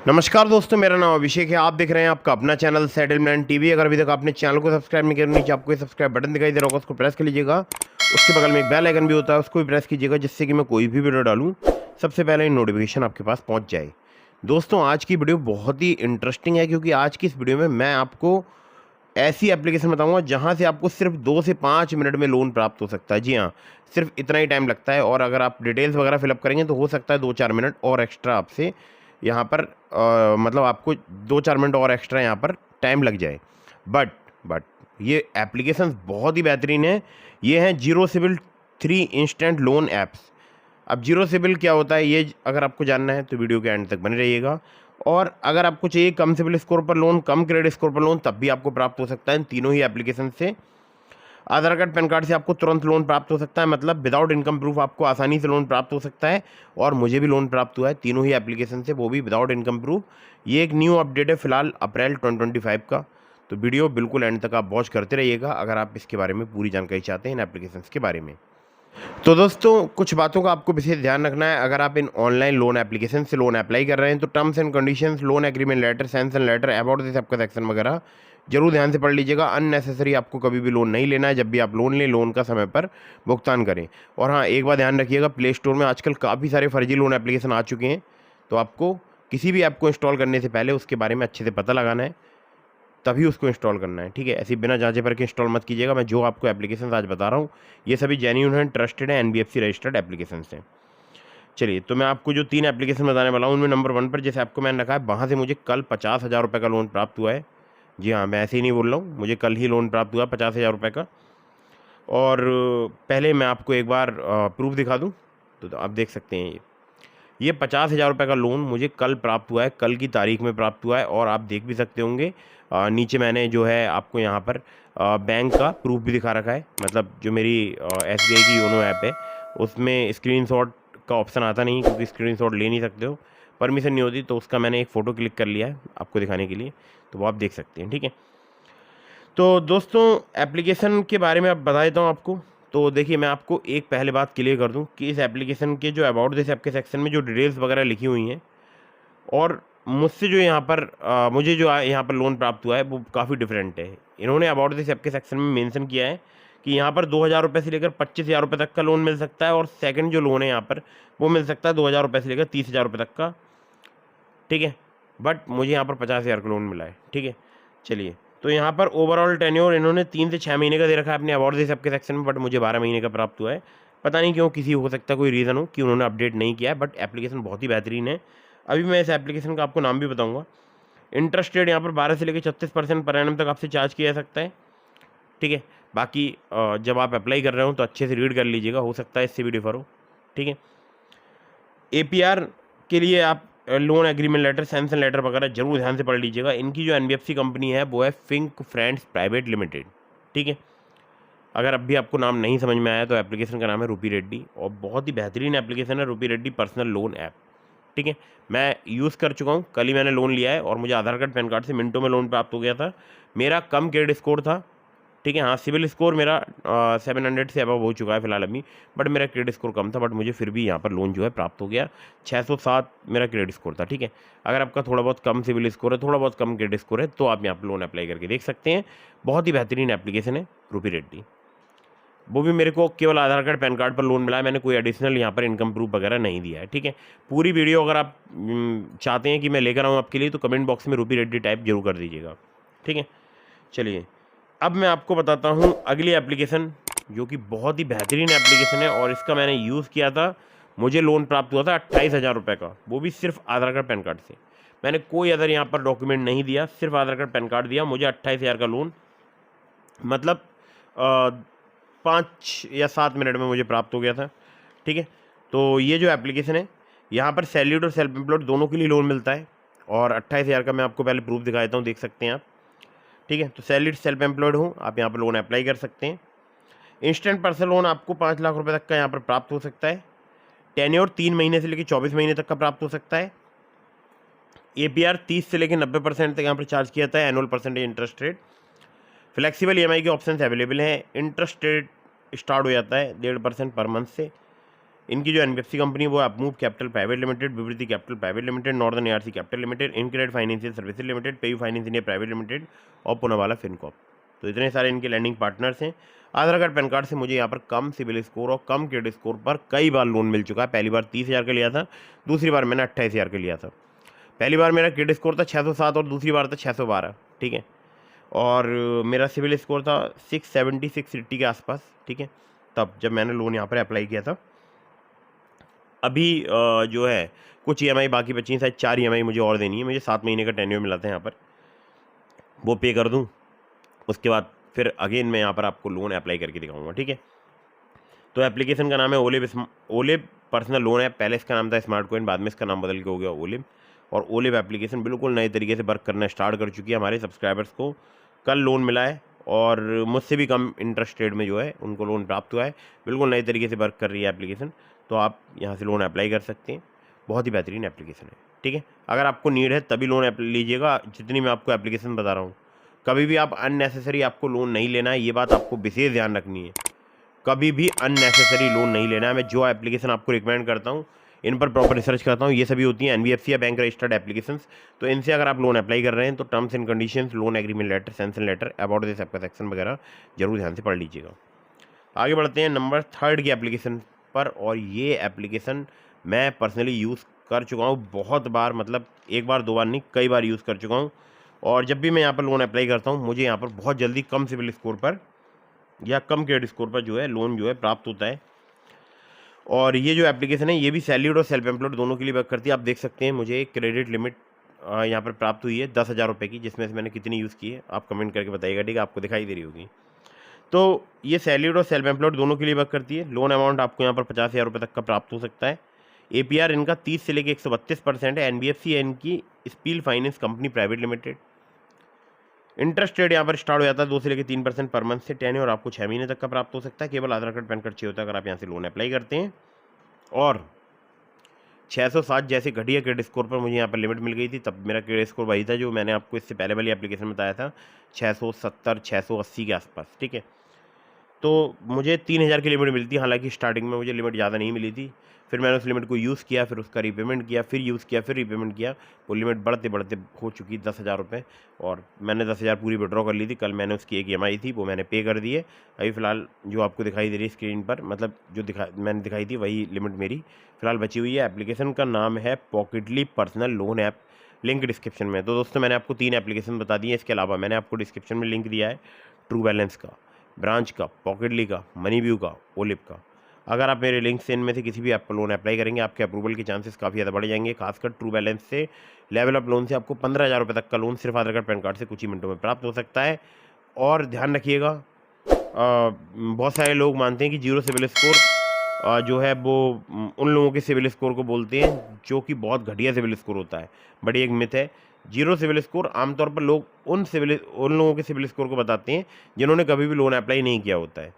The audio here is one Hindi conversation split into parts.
नमस्कार दोस्तों, मेरा नाम अभिषेक है। आप देख रहे हैं आपका अपना चैनल सेटलमेंट टीवी। अगर अभी तक आपने चैनल को सब्सक्राइब नहीं किया, नीचे आपको सब्सक्राइब बटन दिखाई दे रहा होगा, उसको प्रेस कर लीजिएगा। उसके बगल में एक बेल आइकन भी होता है, उसको भी प्रेस कीजिएगा, जिससे कि मैं कोई भी वीडियो डालूं सबसे पहले नोटिफिकेशन आपके पास पहुंच जाए। दोस्तों, आज की वीडियो बहुत ही इंटरेस्टिंग है, क्योंकि आज की इस वीडियो में मैं आपको ऐसी एप्लीकेशन बताऊंगा जहां से आपको सिर्फ 2 से 5 मिनट में लोन प्राप्त हो सकता है। जी हाँ, सिर्फ इतना ही टाइम लगता है। और अगर आप डिटेल्स वगैरह फिलअप करेंगे तो हो सकता है 2-4 मिनट और एक्स्ट्रा आपसे यहाँ पर मतलब आपको 2-4 मिनट और एक्स्ट्रा यहाँ पर टाइम लग जाए। बट बट ये एप्लीकेशन बहुत ही बेहतरीन है। ये हैं zero CIBIL 3 instant loan apps. अब जीरो सिबिल क्या होता है, ये अगर आपको जानना है तो वीडियो के एंड तक बने रहिएगा। और अगर आपको चाहिए कम सिबिल स्कोर पर लोन, कम क्रेडिट स्कोर पर लोन, तब भी आपको प्राप्त हो सकता है इन तीनों ही एप्लीकेशन से। आधार कार्ड पैन कार्ड से आपको तुरंत लोन प्राप्त हो सकता है, मतलब विदाउट इनकम प्रूफ आपको आसानी से लोन प्राप्त हो सकता है। और मुझे भी लोन प्राप्त हुआ है तीनों ही एप्लीकेशन से, वो भी विदाउट इनकम प्रूफ। ये एक न्यू अपडेट है फिलहाल अप्रैल 2025 का। तो वीडियो बिल्कुल एंड तक आप वॉच करते रहिएगा अगर आप इसके बारे में पूरी जानकारी चाहते हैं, इन एप्लीकेशन के बारे में। तो दोस्तों, कुछ बातों का आपको विशेष ध्यान रखना है। अगर आप इन ऑनलाइन लोन एप्लीकेशन से लोन अप्लाई कर रहे हैं तो terms and conditions, loan agreement letter, sanction letter, about this आपका सेक्शन वगैरह जरूर ध्यान से पढ़ लीजिएगा। अननेसेसरी आपको कभी भी लोन नहीं लेना है। जब भी आप लोन लें, लोन का समय पर भुगतान करें। और हाँ, एक बात ध्यान रखिएगा, प्ले स्टोर में आजकल काफ़ी सारे फर्जी लोन एप्लीकेशन आ चुके हैं। तो आपको किसी भी ऐप को इंस्टॉल करने से पहले उसके बारे में अच्छे से पता लगाना है, तभी उसको इंस्टॉल करना है। ठीक है, ऐसी बिना जांचे पर के इंस्टॉल मत कीजिएगा। मैं जो आपको एप्लीकेशन आज बता रहा हूँ ये सभी जेन्यून हैं, ट्रस्टेड है, NBFC रजिस्टर्ड एप्लीकेशन हैं। चलिए, तो मैं आपको जो 3 एप्लीकेशन बताने वाला हूँ उनमें नंबर 1 पर जैसे आपको मैंने रखा है, वहाँ से मुझे कल 50,000 रुपये का लोन प्राप्त हुआ है। जी हाँ, मैं ऐसे ही नहीं बोल रहा हूँ, मुझे कल ही लोन प्राप्त हुआ 50,000 रुपये का। और पहले मैं आपको एक बार प्रूफ दिखा दूँ तो आप देख सकते हैं। ये 50,000 रुपये का लोन मुझे कल प्राप्त हुआ है, कल की तारीख में प्राप्त हुआ है। और आप देख भी सकते होंगे नीचे मैंने जो है आपको यहाँ पर बैंक का प्रूफ भी दिखा रखा है। मतलब जो मेरी SBI की योनो ऐप है उसमें स्क्रीनशॉट का ऑप्शन आता नहीं, क्योंकि स्क्रीनशॉट ले नहीं सकते हो, परमिशन नहीं होती। तो उसका मैंने एक फ़ोटो क्लिक कर लिया है आपको दिखाने के लिए, तो वो आप देख सकते हैं। ठीक है, तो दोस्तों एप्लीकेशन के बारे में अब बता देता हूँ आपको। तो देखिए, मैं आपको एक पहले बात क्लियर कर दूं कि इस एप्लीकेशन के जो अबाउट दिस ऐप के सेक्शन में जो डिटेल्स वगैरह लिखी हुई हैं और मुझसे जो यहाँ पर मुझे जो यहाँ पर लोन प्राप्त हुआ है वो काफ़ी डिफरेंट है। इन्होंने अबाउट दिस ऐप के सेक्शन में मेंशन किया है कि यहाँ पर 2,000 रुपये से लेकर 25,000 रुपये तक का लोन मिल सकता है। और सेकंड जो लोन है यहाँ पर वो मिल सकता है 2,000 रुपये से लेकर 30,000 रुपये तक का। ठीक है, बट मुझे यहाँ पर 50,000 का लोन मिला है। ठीक है, चलिए, तो यहाँ पर ओवरऑल टेन्योर इन्होंने 3 से 6 महीने का दे रखा है अपने अवार्ड दे सबके सेक्शन में, बट मुझे 12 महीने का प्राप्त हुआ है। पता नहीं क्यों, किसी हो सकता है कोई रीज़न हो कि उन्होंने अपडेट नहीं किया है, बट एप्लीकेशन बहुत ही बेहतरीन है। अभी मैं इस एप्लीकेशन का आपको नाम भी बताऊँगा। इंटरेस्ट रेट यहाँ पर 12 से लेकर 36% पर एनम तक आपसे चार्ज किया जा सकता है। ठीक है, बाकी जब आप अप्लाई कर रहे हो तो अच्छे से रीड कर लीजिएगा, हो सकता है इससे भी डिफर हो। ठीक है, APR के लिए आप loan agreement letter, sanction letter वगैरह जरूर ध्यान से पढ़ लीजिएगा। इनकी जो NBFC कंपनी है वो है फिंक फ्रेंड्स प्राइवेट लिमिटेड। ठीक है, अगर अब भी आपको नाम नहीं समझ में आया तो एप्लीकेशन का नाम है रूपी रेड्डी, और बहुत ही बेहतरीन एप्लीकेशन है रूपी रेड्डी पर्सनल लोन ऐप। ठीक है, मैं यूज़ कर चुका हूँ, कल ही मैंने लोन लिया है और मुझे आधार कार्ड पैन कार्ड से मिनटों में लोन प्राप्त हो गया था। मेरा कम क्रेडिट स्कोर था। ठीक है, हाँ, सिविल स्कोर मेरा 700 से अबव हो चुका है फिलहाल अभी, बट मेरा क्रेडिट स्कोर कम था, बट मुझे फिर भी यहाँ पर लोन जो है प्राप्त हो गया। 607 मेरा क्रेडिट स्कोर था। ठीक है, अगर आपका थोड़ा बहुत कम सिविल स्कोर है, थोड़ा बहुत कम क्रेडिट स्कोर है, तो आप यहाँ पर लोन अप्लाई करके देख सकते हैं। बहुत ही बेहतरीन एप्लीकेशन है रूपी रेड्डी। वो भी मेरे को केवल आधार कार्ड पैन कार्ड पर लोन मिला है, मैंने कोई एडिशनल यहाँ पर इनकम प्रूफ वगैरह नहीं दिया है। ठीक है, पूरी वीडियो अगर आप चाहते हैं कि मैं लेकर आऊँ आपके लिए तो कमेंट बॉक्स में रूपी रेड्डी टाइप जरूर कर दीजिएगा। ठीक है, चलिए, अब मैं आपको बताता हूँ अगली एप्लीकेशन, जो कि बहुत ही बेहतरीन एप्लीकेशन है और इसका मैंने यूज़ किया था। मुझे लोन प्राप्त हुआ था 28,000 रुपये का, वो भी सिर्फ आधार कार्ड पैन कार्ड से। मैंने कोई अदर यहाँ पर डॉक्यूमेंट नहीं दिया, सिर्फ आधार कार्ड पैन कार्ड दिया, मुझे 28,000 का लोन मतलब 5 या 7 मिनट में मुझे प्राप्त हो गया था। ठीक है, तो ये जो एप्लीकेशन है यहाँ पर सैल्यूट और सेल्फ एम्प्लॉयड दोनों के लिए लोन मिलता है। और 28,000 का मैं आपको पहले प्रूफ दिखा देता हूँ, देख सकते हैं आप। ठीक है, तो सैलरीड सेल्फ एम्प्लॉयड हो आप यहाँ पर लोन अप्लाई कर सकते हैं। इंस्टेंट पर्सनल लोन आपको 5 लाख रुपए तक का यहाँ पर प्राप्त हो सकता है। टेन्योर 3 महीने से लेकर 24 महीने तक का प्राप्त हो सकता है। APR 30 से लेकर 90% तक यहाँ पर चार्ज किया जाता है, annual percentage interest rate. Flexible EMI के ऑप्शन अवेलेबल हैं। इंटरेस्ट रेट स्टार्ट हो जाता है 1.5% पर मंथ से। इनकी जो एनबीएफसी कंपनी है वो Upmove capital private limited, Vivriti capital private limited, northern ARC capital limited, InCred financial services limited, PayU finance India private limited और पुनावाला फिनकॉप। तो इतने सारे इनके लैंडिंग पार्टनर्स हैं। आधार कार्ड पैन कार्ड से मुझे यहाँ पर कम सिविल स्कोर और कम क्रेडिट स्कोर पर कई बार लोन मिल चुका है। पहली बार 30,000 का लिया था, दूसरी बार मैंने 28,000 का लिया था। पहली बार मेरा क्रेडिट स्कोर था 607 और दूसरी बार था 612, ठीक है। और मेरा सिविल स्कोर था 670 680 के आसपास, ठीक है, तब जब मैंने लोन यहाँ पर अप्लाई किया था। अभी जो है कुछ ईएमआई बाकी बची हैं, शायद 4 ईएमआई मुझे और देनी है। मुझे 7 महीने का टेन्योर मिला था यहाँ पर, वो पे कर दूँ, उसके बाद फिर अगेन मैं यहाँ पर आपको लोन अप्लाई करके दिखाऊंगा, ठीक है। तो एप्लीकेशन का नाम है ओलिव पर्सनल लोन ऐप। पहले इसका नाम था स्मार्ट कॉइन, बाद में इसका नाम बदल के हो गया ओलिव। और ओलिव एप्लीकेशन बिल्कुल नए तरीके से वर्क करना स्टार्ट कर चुकी है। हमारे सब्सक्राइबर्स को कल लोन मिला है और मुझसे भी कम इंटरेस्ट रेट में जो है उनको लोन प्राप्त हुआ है। बिल्कुल नए तरीके से वर्क कर रही है एप्लीकेशन, तो आप यहाँ से लोन अप्लाई कर सकते हैं। बहुत ही बेहतरीन एप्लीकेशन है, ठीक है। अगर आपको नीड है तभी लोन लीजिएगा, जितनी मैं आपको एप्लीकेशन बता रहा हूँ। कभी भी आप अननेसेसरी आपको लोन नहीं लेना है, ये बात आपको विशेष ध्यान रखनी है। कभी भी अननेसेसरी लोन नहीं लेना है। मैं जो एप्लीकेशन आपको रिकमेंड करता हूँ, इन पर प्रॉपर रिसर्च करता हूँ, ये सभी होती हैं एनबीएफसी या बैंक रजिस्टर्ड एप्लीकेशंस। तो इनसे अगर आप लोन अप्लाई कर रहे हैं तो terms and conditions, loan agreement letter, sanction letter, about this app का सेक्शन वगैरह जरूर ध्यान से पढ़ लीजिएगा। आगे बढ़ते हैं नंबर 3 की एप्लीकेशन पर। और ये एप्लीकेशन मैं पर्सनली यूज़ कर चुका हूँ बहुत बार, मतलब एक बार दो बार नहीं, कई बार यूज़ कर चुका हूँ। और जब भी मैं यहाँ पर लोन अप्लाई करता हूँ, मुझे यहाँ पर बहुत जल्दी कम सिविल स्कोर पर या कम क्रेडिट स्कोर पर जो है लोन जो है प्राप्त होता है। और ये जो एप्लीकेशन है ये भी सैलरीड और सेल्फ एम्प्लॉयड दोनों के लिए वर्क करती है। आप देख सकते हैं मुझे एक क्रेडिट लिमिट यहाँ पर प्राप्त हुई है 10,000 रुपये की, जिसमें से मैंने कितनी यूज़ की है आप कमेंट करके बताइएगा, ठीक है, आपको दिखाई दे रही होगी। तो ये सैलरीड और सेल्फ एम्प्लॉयड दोनों के लिए वर्क करती है। लोन अमाउंट आपको यहाँ पर 50,000 रुपये तक का प्राप्त हो सकता है। एपीआर इनका 30 से लेकर 132% है। एनबीएफसी है इनकी spill finance company private limited. Interest rate यहाँ पर स्टार्ट हो जाता है 2 से लेकर 3% पर मंथ से। टेन्योर आपको 6 महीने तक का प्राप्त हो सकता है। केवल आधार कार्ड पैन कार्ड चाहिए होता है अगर आप यहाँ से लोन अप्लाई करते हैं। और 607 जैसे घटिया क्रेडिट स्कोर पर मुझे यहाँ पर लिमिट मिल गई थी, तब मेरा क्रेडिट स्कोर वही था जो मैंने आपको इससे पहले वाली एप्लीकेशन में बताया था, 670 680 के आसपास, ठीक है। तो मुझे 3,000 की लिमिट मिली थी, हालांकि स्टार्टिंग में मुझे लिमिट ज़्यादा नहीं मिली थी। फिर मैंने उस लिमिट को यूज़ किया, फिर उसका रीपेमेंट किया, फिर यूज़ किया, फिर रीपेमेंट किया। वो लिमिट बढ़ते बढ़ते हो चुकी 10,000 रुपये और मैंने 10,000 पूरी विड्रॉ कर ली थी। कल मैंने उसकी एक ईएमआई थी वो मैंने पे कर दी है। अभी फ़िलहाल जो आपको दिखाई दे रही है स्क्रीन पर, मतलब जो मैंने दिखाई थी वही लिमिट मेरी फ़िलहाल बची हुई है। एप्लीकेशन का नाम है Pocketly personal loan app, link description में। तो दोस्तों मैंने आपको 3 एप्लीकेशन बता दी है। इसके अलावा मैंने आपको डिस्क्रिप्शन में लिंक दिया है ट्रू बैलेंस का, ब्रांच का, पॉकेटली का, मनी व्यू का, ओलिव का। अगर आप मेरे लिंक से इनमें से किसी भी ऐप पर लोन अप्लाई करेंगे, आपके अप्रूवल के चांसेस काफ़ी ज़्यादा बढ़ जाएंगे। खासकर ट्रू बैलेंस से लेवल अप लोन से आपको 15,000 रुपये तक का लोन सिर्फ आधार कार्ड पैन कार्ड से कुछ ही मिनटों में प्राप्त हो सकता है। और ध्यान रखिएगा, बहुत सारे लोग मानते हैं कि जीरो सिविल स्कोर जो है वो उन लोगों के सिविल स्कोर को बोलते हैं जो कि बहुत घटिया सिविल स्कोर होता है। बड़ी एक मिथ है। जीरो सिविल स्कोर आमतौर पर लोग उन लोगों के सिविल स्कोर को बताते हैं जिन्होंने कभी भी लोन अप्लाई नहीं किया होता है।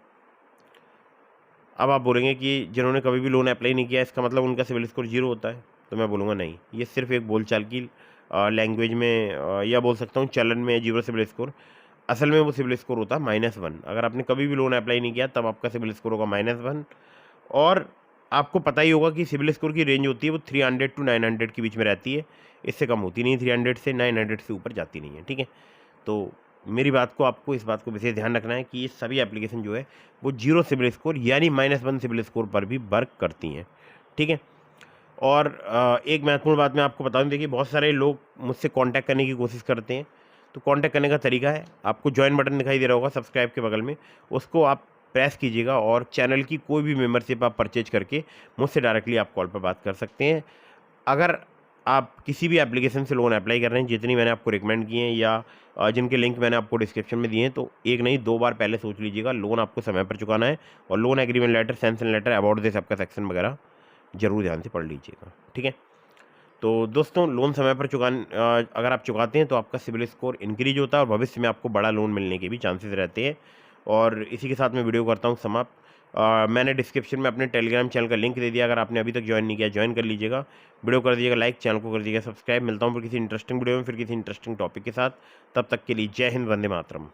अब आप बोलेंगे कि जिन्होंने कभी भी लोन अप्लाई नहीं किया इसका मतलब उनका सिविल स्कोर जीरो होता है, तो मैं बोलूँगा नहीं, ये सिर्फ एक बोलचाल की लैंग्वेज में या बोल सकता हूँ चलन में जीरो सिविल स्कोर। असल में वो सिविल स्कोर होता है -1। अगर आपने कभी भी लोन अप्लाई नहीं किया तब आपका सिविल स्कोर होगा -1। और आपको पता ही होगा कि सिविल स्कोर की रेंज होती है वो 300 to 900 के बीच में रहती है, इससे कम होती नहीं, 300 से 900 से ऊपर जाती नहीं है, ठीक है। तो मेरी बात को आपको इस बात को विशेष ध्यान रखना है कि ये सभी एप्लीकेशन जो है वो जीरो सिविल स्कोर यानी -1 सिविल स्कोर पर भी वर्क करती हैं, ठीक है। और एक महत्वपूर्ण बात मैं आपको बता दूं, देखिए बहुत सारे लोग मुझसे कांटेक्ट करने की कोशिश करते हैं। तो कांटेक्ट करने का तरीका है, आपको ज्वाइन बटन दिखाई दे रहा होगा सब्सक्राइब के बगल में, उसको आप प्रेस कीजिएगा और चैनल की कोई भी मेंबरशिप आप परचेज करके मुझसे डायरेक्टली आप कॉल पर बात कर सकते हैं। अगर आप किसी भी एप्लीकेशन से लोन अप्लाई कर रहे हैं, जितनी मैंने आपको रिकमेंड किए हैं या जिनके लिंक मैंने आपको डिस्क्रिप्शन में दिए हैं, तो एक नहीं 2 बार पहले सोच लीजिएगा। लोन आपको समय पर चुकाना है और loan agreement letter, sanction letter, about this आपका सेक्शन वगैरह जरूर ध्यान से पढ़ लीजिएगा, ठीक है। तो दोस्तों लोन समय पर अगर आप चुकाते हैं तो आपका सिविल स्कोर इंक्रीज होता है और भविष्य में आपको बड़ा लोन मिलने के भी चांसेस रहते हैं। और इसी के साथ मैं वीडियो करता हूँ समाप्त। मैंने डिस्क्रिप्शन में अपने टेलीग्राम चैनल का लिंक दे दिया, अगर आपने अभी तक ज्वाइन नहीं किया ज्वाइन कर लीजिएगा। वीडियो कर दीजिएगा लाइक, चैनल को कर दीजिएगा सब्सक्राइब। मिलता हूँ फिर किसी इंटरेस्टिंग वीडियो में, फिर किसी इंटरेस्टिंग टॉपिक के साथ। तब तक के लिए जय हिंद, वंदे मातरम।